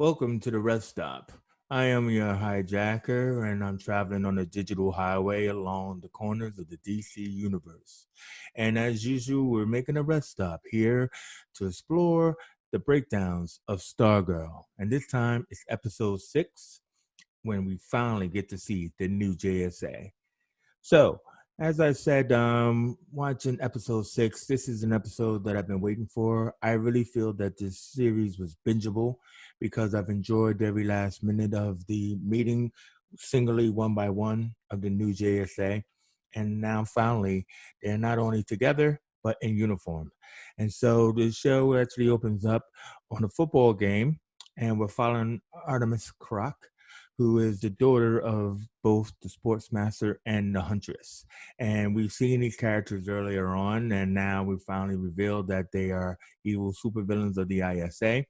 Welcome to the rest stop. I am your hijacker, and I'm traveling on a digital highway along the corners of the DC universe. And as usual, we're making a rest stop here to explore the breakdowns of Stargirl. And this time it's episode 6 when we finally get to see the new JSA. So, as I said, watching episode 6, this is an episode that I've been waiting for. I really feel that this series was bingeable because I've enjoyed every last minute of the meeting, singly one by one, of the new JSA. And now finally, they're not only together, but in uniform. And so the show actually opens up on a football game, and we're following Artemis Croc, who is the daughter of both the Sportsmaster and the Huntress. And we've seen these characters earlier on, and now we finally revealed that they are evil supervillains of the ISA.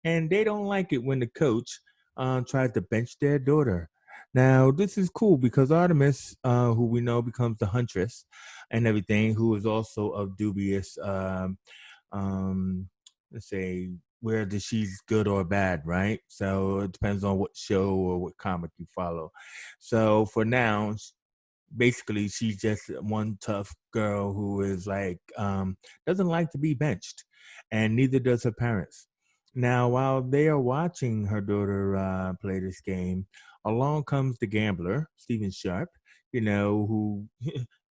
And they don't like it when the coach tries to bench their daughter. Now, this is cool because Artemis, who we know becomes the Huntress and everything, who is also of dubious um let's say whether she's good or bad, right? So it depends on what show or what comic you follow. So for now, basically she's just one tough girl who is like doesn't like to be benched, and neither does her parents. Now while they are watching her daughter play this game, along comes the gambler Stephen Sharp, who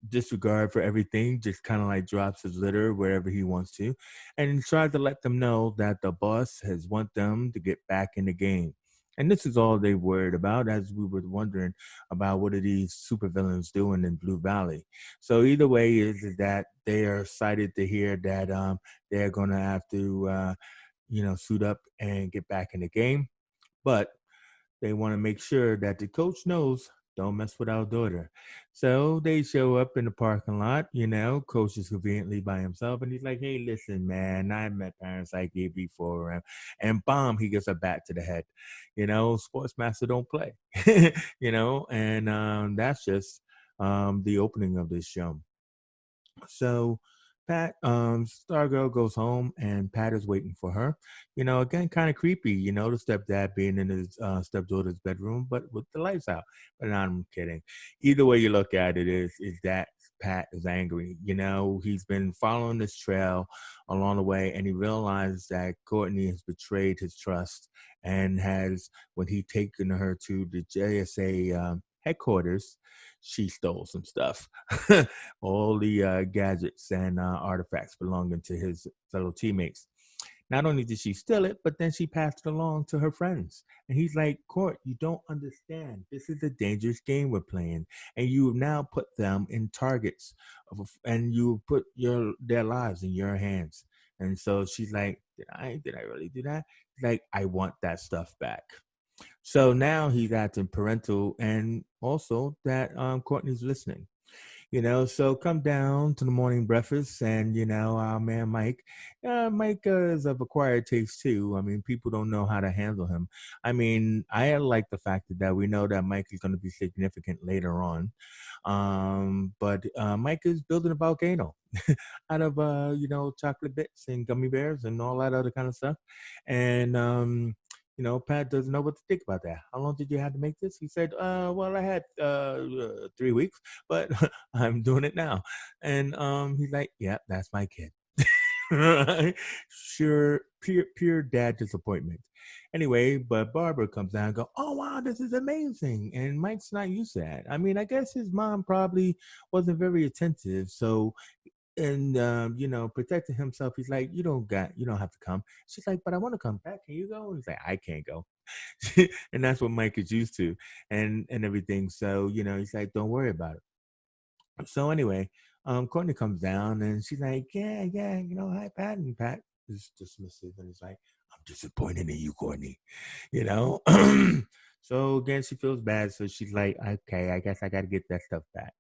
disregard for everything, just kind of like drops his litter wherever he wants to, and tries to let them know that the boss has want them to get back in the game. And this is all they worried about, as we were wondering about what are these supervillains doing in Blue Valley. So either way is that they are excited to hear that they're going to have to suit up and get back in the game, but they want to make sure that the coach knows don't mess with our daughter. So they show up in the parking lot, coach is conveniently by himself, and he's like, hey, listen, man, I met parents like you before. And bomb, he gets a bat to the head. Sportsmaster don't play, and that's just the opening of this show. So Pat, Stargirl goes home and Pat is waiting for her. Again, kind of creepy, the stepdad being in his stepdaughter's bedroom, but with the lights out. But I'm kidding. Either way you look at it is that Pat is angry. He's been following this trail along the way, and he realized that Courtney has betrayed his trust and has, when he taken her to the JSA headquarters, she stole some stuff. All the gadgets and artifacts belonging to his fellow teammates. Not only did she steal it, but then she passed it along to her friends. And he's like, Court, you don't understand. This is a dangerous game we're playing. And you have now put them in targets and you put their lives in your hands. And so she's like, did I really do that? He's like, I want that stuff back. So now he's acting parental, and also that Courtney's listening. So come down to the morning breakfast, and our man Mike. Mike is of acquired taste too. I mean, people don't know how to handle him. I mean, I like the fact that we know that Mike is going to be significant later on. But Mike is building a volcano out of chocolate bits and gummy bears and all that other kind of stuff. And Pat doesn't know what to think about that. How long did you have to make this? He said, well, I had 3 weeks, but I'm doing it now. And he's like, yeah, that's my kid. Right? Sure, pure dad disappointment. Anyway, but Barbara comes down and go, oh wow, this is amazing. And Mike's not used to that. I mean, I guess his mom probably wasn't very attentive. So and protecting himself, he's like, you don't have to come. She's like, but I want to come back. Can you go? And he's like, I can't go. And that's what Mike is used to, and everything. So he's like, don't worry about it. So anyway, Courtney comes down and she's like, yeah, hi Pat. And Pat is dismissive and he's like, I'm disappointed in you, Courtney. you know so again, she feels bad, so she's like, okay, I guess I got to get that stuff back.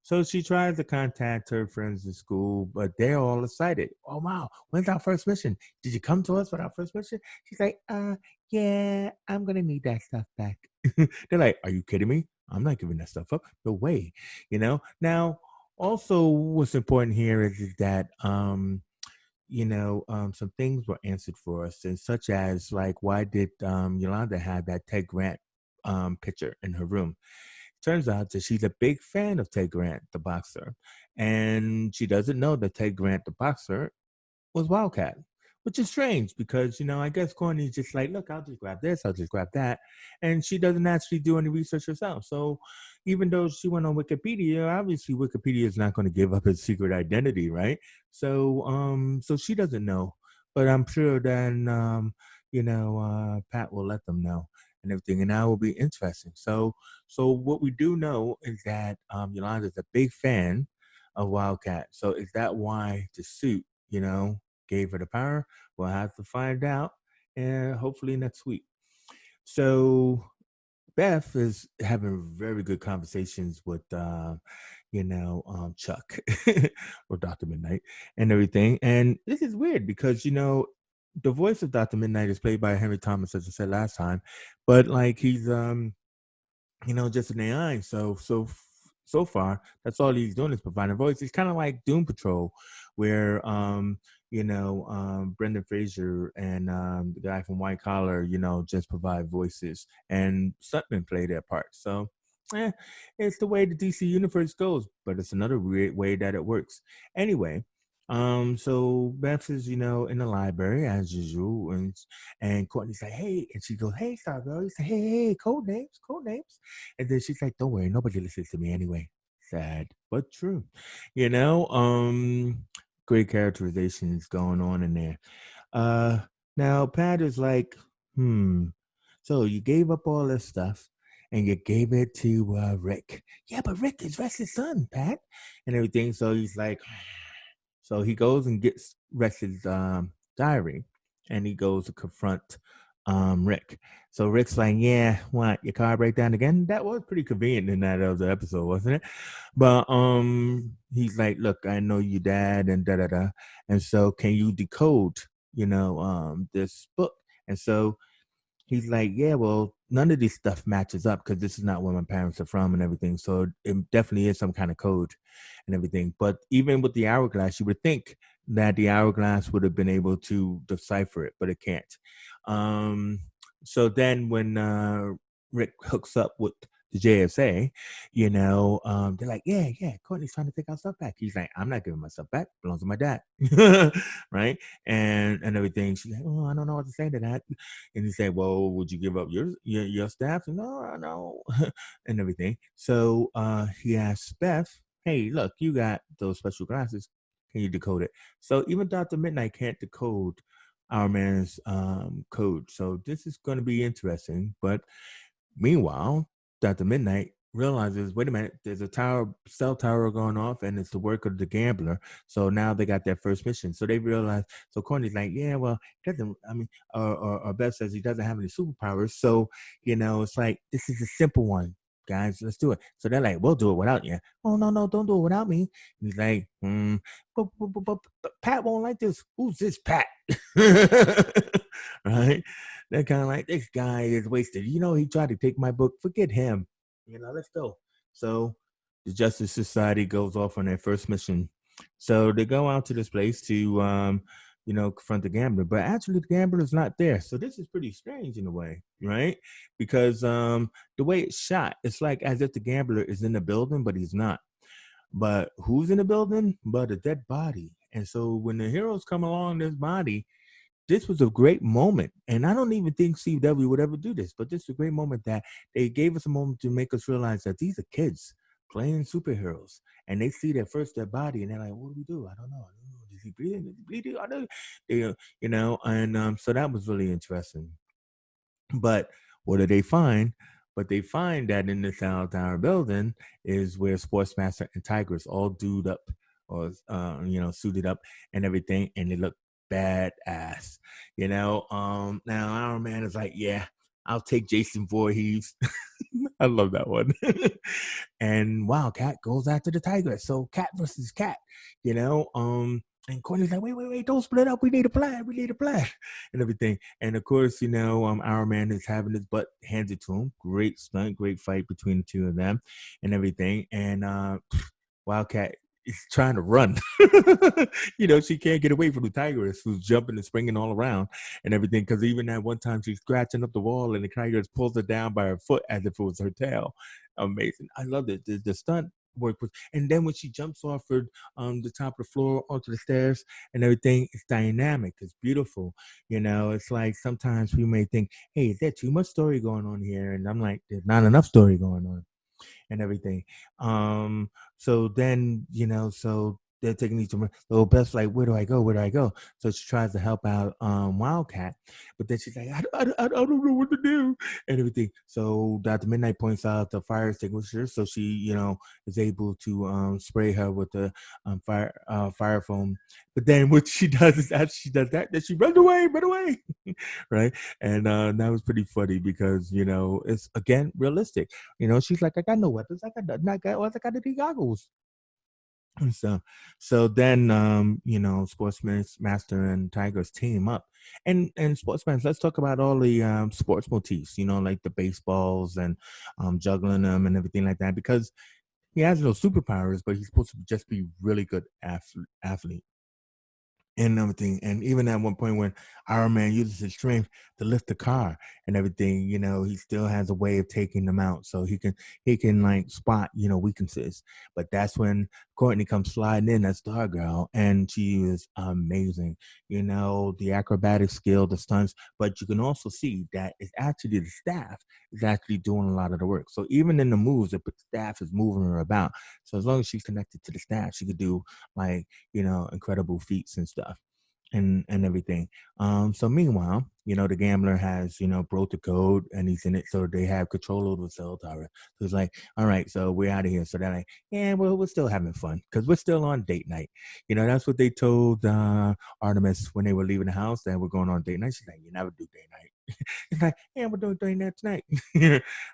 So she tries to contact her friends in school, but they're all excited. Oh wow, when's our first mission? Did you come to us for our first mission? She's like, yeah, I'm gonna need that stuff back. They're like, are you kidding me? I'm not giving that stuff up. No way. Now, also what's important here is that some things were answered for us, and such as like, why did Yolanda have that Ted Grant picture in her room? Turns out that she's a big fan of Ted Grant, the boxer, and she doesn't know that Ted Grant, the boxer, was Wildcat, which is strange because, I guess Courtney's just like, look, I'll just grab this, I'll just grab that. And she doesn't actually do any research herself. So even though she went on Wikipedia, obviously Wikipedia is not going to give up its secret identity, right? So she doesn't know. But I'm sure then, Pat will let them know and everything. And that will be interesting. So what we do know is that Yolanda's a big fan of Wildcat. So is that why the suit, gave her the power? We'll have to find out, and hopefully next week. So Beth is having very good conversations with, Chuck or Dr. Midnight and everything. And this is weird because, the voice of Dr. Midnight is played by Henry Thomas, as I said last time, but like he's just an AI. So far, that's all he's doing is providing voice. It's kind of like Doom Patrol, where Brendan Fraser and the guy from White Collar, just provide voices, and stuntmen play their part. So. It's the way the DC universe goes, but it's another weird way that it works. Anyway, so Beth is, in the library as usual, and Courtney's like, hey, and she goes, hey, Stargirl. He's like, hey, code names, code names. And then she's like, don't worry, nobody listens to me anyway. Sad, but true. You know, um, Great characterizations going on in there. Uh Now Pat is like, so you gave up all this stuff and you gave it to Rick. Yeah, but Rick is Rex's son, Pat, and everything. So he's like, so he goes and gets Rex's diary, and he goes to confront Rick. So Rick's like, yeah, what, your car break down again? That was pretty convenient in that other episode, wasn't it? But he's like, look, I know your dad and da da da. And so can you decode, this book? And so he's like, yeah, well, none of this stuff matches up because this is not where my parents are from and everything. So it definitely is some kind of code and everything. But even with the hourglass, you would think that the hourglass would have been able to decipher it, but it can't. Um, so then when Rick hooks up with the JSA, they're like, yeah, Courtney's trying to take our stuff back. He's like, I'm not giving my stuff back. It belongs to my dad. Right? And everything. She's like, oh, I don't know what to say to that. And he said, well, would you give up your staff? No. And everything. So he asked Beth, hey, look, you got those special glasses. Can you decode it? So even Dr. Midnight can't decode our man's code. So this is going to be interesting. But meanwhile, Dr. Midnight realizes, wait a minute, there's a cell tower going off, and it's the work of the gambler. So now they got their first mission. So they realize, so Courtney's like, yeah, well, doesn't, I mean, or Beth says he doesn't have any superpowers. So, it's like, this is a simple one, guys, let's do it. So they're like, we'll do it without you. Oh, no, don't do it without me. And he's like, but Pat won't like this. Who's this Pat? Right? They're kind of like, this guy is wasted. He tried to take my book. Forget him. Let's go. So the Justice Society goes off on their first mission. So they go out to this place to, confront the gambler. But actually, the gambler is not there. So this is pretty strange in a way, right? Because the way it's shot, it's like as if the gambler is in the building, but he's not. But who's in the building? But a dead body. And so when the heroes come along this body, this was a great moment. And I don't even think CW would ever do this, but this is a great moment that they gave us a moment to make us realize that these are kids playing superheroes. And they see their first dead body and they're like, what do we do? I don't know. Is he breathing? Is he bleeding? I don't, and so that was really interesting. But what do they find? But they find that in this Tower building is where Sportsmaster and Tigress all dude up or suited up and everything, and they look badass. Now our man is like, yeah, I'll take Jason Voorhees. I love that one. And Wildcat goes after the Tigress. So cat versus cat, and Courtney's like, wait, don't split up. We need a plan. And everything. And of course, our man is having his butt handed to him. Great stunt, great fight between the two of them and everything. And Wildcat is trying to run. She can't get away from the tigress who's jumping and springing all around and everything. Because even at one time she's scratching up the wall and the tigress pulls her down by her foot as if it was her tail. Amazing. I loved it. The stunt work was, and then when she jumps off her the top of the floor onto the stairs and everything, it's dynamic. It's beautiful. It's like sometimes we may think, hey, is there too much story going on here? And I'm like, there's not enough story going on and everything. So then, so they're taking these to little Beth's like, where do I go? Where do I go? So she tries to help out Wildcat, but then she's like, I don't know what to do and everything. So Dr. Midnight points out the fire extinguisher, so she, is able to spray her with the fire foam. But then what she does is after she does that, then she runs away, right? And that was pretty funny because it's again realistic. She's like, I got no weapons. I got the goggles and stuff. So then, Sportsman Master and Tigers team up, and Sportsman. Let's talk about all the sports motifs. Like the baseballs and juggling them and everything like that. Because he has no superpowers, but he's supposed to just be really good athlete and everything. And even at one point when Iron Man uses his strength to lift the car and everything, he still has a way of taking them out. So he can like spot, weaknesses. But that's when Courtney comes sliding in as Stargirl, and she is amazing. The acrobatic skill, the stunts, but you can also see that it's actually the staff is actually doing a lot of the work. So even in the moves, the staff is moving her about. So as long as she's connected to the staff, she could do like incredible feats and stuff and everything. So meanwhile, the gambler has, broke the code and he's in it. So they have control over the cell tower. So it's like, all right, so we're out of here. So they're like, yeah, well, we're still having fun because we're still on date night. That's what they told Artemis when they were leaving the house, that we're going on date night. She's like, you never do date night. It's like, yeah, we're doing that tonight.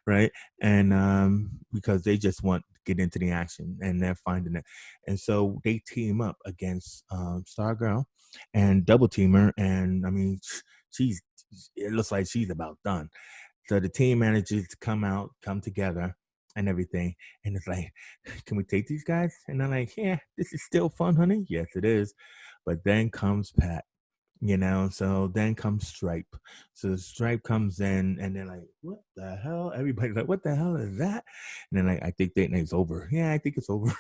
Right. And because they just want to get into the action and they're finding it. And so they team up against Stargirl and double teamer. And I mean, she's it looks like she's about done. So the team manages to come together and everything. And it's like, can we take these guys? And they're like, yeah, this is still fun, honey. Yes, it is. But then comes Pat. So then comes Stripe. So Stripe comes in and they're like, what the hell? Everybody's like, what the hell is that? And then like, I think date night's over. Yeah, I think it's over.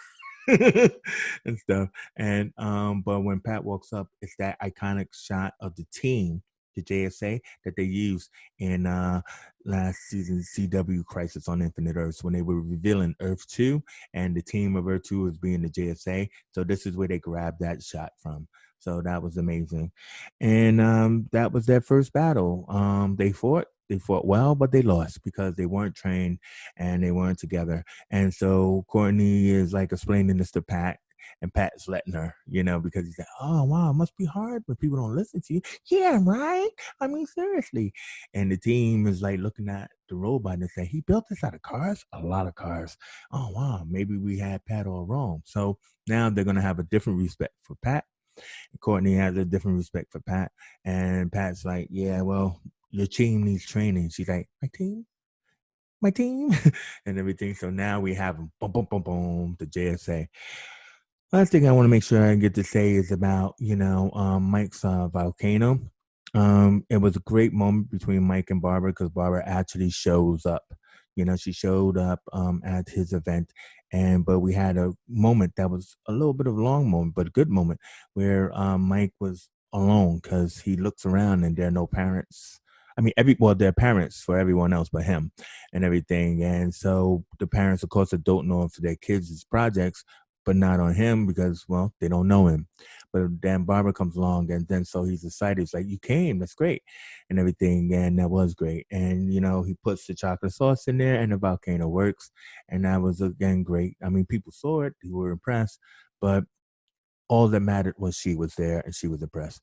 And stuff. And but when Pat walks up, it's that iconic shot of the team, the JSA, that they used in last season's CW Crisis on Infinite Earths when they were revealing Earth 2 and the team of Earth 2 is being the JSA. So this is where they grabbed that shot from. So that was amazing. And that was their first battle. They fought well, but they lost because they weren't trained and they weren't together. And so Courtney is like explaining this to Pat, and Pat's letting her, because he's like, oh, wow, it must be hard when people don't listen to you. Yeah, right. I mean, seriously. And the team is like looking at the robot and say, he built this out of cars, a lot of cars. Oh, wow, maybe we had Pat all wrong. So now they're going to have a different respect for Pat. Courtney has a different respect for Pat. And Pat's like, yeah, well, your team needs training. She's like, my team, and everything. So now we have boom, boom, boom, boom, the JSA. Last thing I want to make sure I get to say is about, Mike's volcano. It was a great moment between Mike and Barbara because Barbara actually shows up. She showed up at his event, but we had a moment that was a little bit of a long moment, but a good moment where Mike was alone because he looks around and there are no parents. I mean, there are parents for everyone else but him and everything. And so the parents, of course, don't know if their kids' projects, but not on him because, well, they don't know him. But then Barbara comes along, and then so he's excited. He's like, you came, that's great, and everything. And that was great. And, he puts the chocolate sauce in there, and the volcano works. And that was, again, great. I mean, people saw it, they were impressed, but all that mattered was she was there and she was impressed.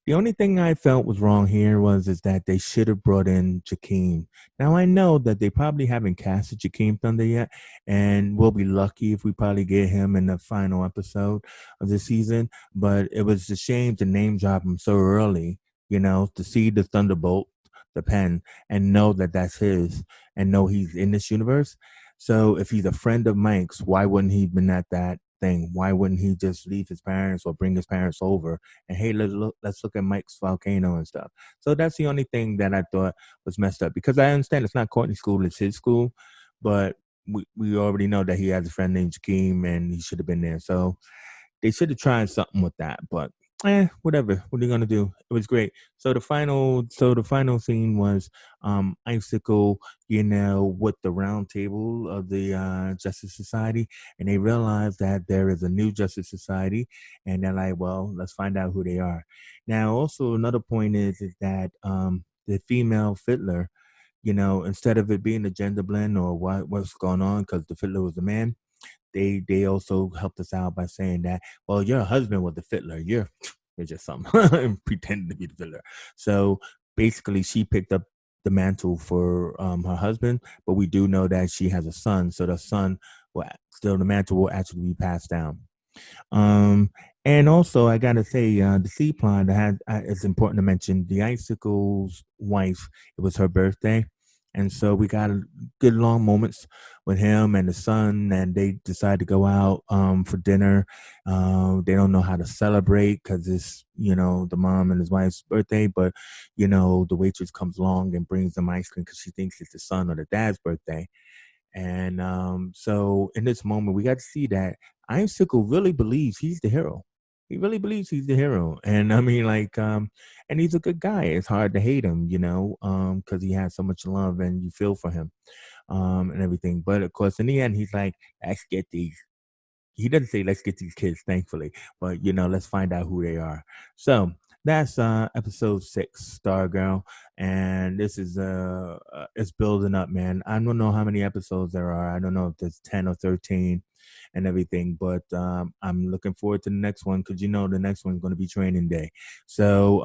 The only thing I felt was wrong here is that they should have brought in Jakeem. Now I know that they probably haven't casted Jakeem Thunder yet, and we'll be lucky if we probably get him in the final episode of the season. But it was a shame to name drop him so early, to see the Thunderbolt, the pen, and know that that's his, and know he's in this universe. So if he's a friend of Mike's, why wouldn't he have been at that thing. Why wouldn't he just leave his parents or bring his parents over and hey, let's look at Mike's volcano and stuff. So that's the only thing that I thought was messed up because I understand it's not Courtney's school, it's his school, but we already know that he has a friend named Jakeem and he should have been there. So they should have tried something with that, but whatever. What are you gonna do? It was great. So the final scene was Icicle, with the round table of the Justice Society, and they realized that there is a new Justice Society, and they're like, well, let's find out who they are. Now, also another point is that the female Fiddler, instead of it being a gender blend or what's going on, because the Fiddler was a man, they also helped us out by saying that, well, your husband was the fiddler. You're just some pretending to be the fiddler. So basically, she picked up the mantle for her husband, but we do know that she has a son. So the son the mantle will actually be passed down. Um, and also, I gotta say, the sea pond had. It's important to mention the icicle's wife. It was her birthday, and so we got good long moments with him and the son. And they decide to go out for dinner. They don't know how to celebrate because it's the mom and his wife's birthday, but the waitress comes along and brings them ice cream because she thinks it's the son or the dad's birthday. And so in this moment, we got to see that Icicle really believes he's the hero. He really believes he's the hero. And I mean, like, and he's a good guy. It's hard to hate him, because he has so much love and you feel for him, and everything. But of course, in the end, he's like, let's get these. He doesn't say let's get these kids, thankfully, but let's find out who they are. So that's episode 6, Stargirl, and this is it's building up, man. I don't know how many episodes there are. I don't know if there's 10 or 13 and everything, but I'm looking forward to the next one because the next one's going to be Training Day. So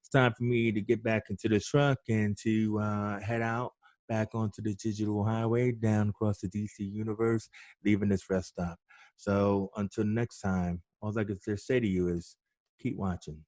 it's time for me to get back into the truck and to head out back onto the digital highway down across the DC universe, leaving this rest stop. So until next time, all I can just say to you is keep watching.